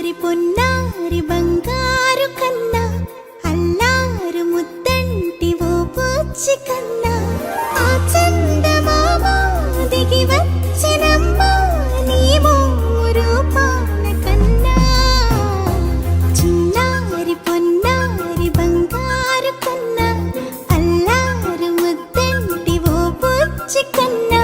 చిన్నారి పొన్నారి బంగారు కన్నా అల్లారు ముద్దంటి ఓ బుచ్చి కన్నా ఆ చందమామ దిగి వచ్చినమ్మా నీ రూపాల కన్నా చిన్నారి పొన్నారి బంగారు కన్నా అల్లారు ముద్దంటి ఓ బుచ్చి కన్నా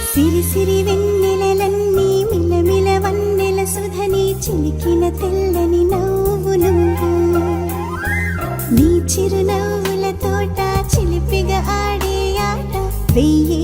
సిరి సిరి వెన్నెలలన్నీ మిలమిల వన్నెల సుధని చిలికిన తెల్లని నవ్వు నువ్వు నీ చిరునవ్వుల తోట చిలిపిగా ఆడే ఆట వెయ్యి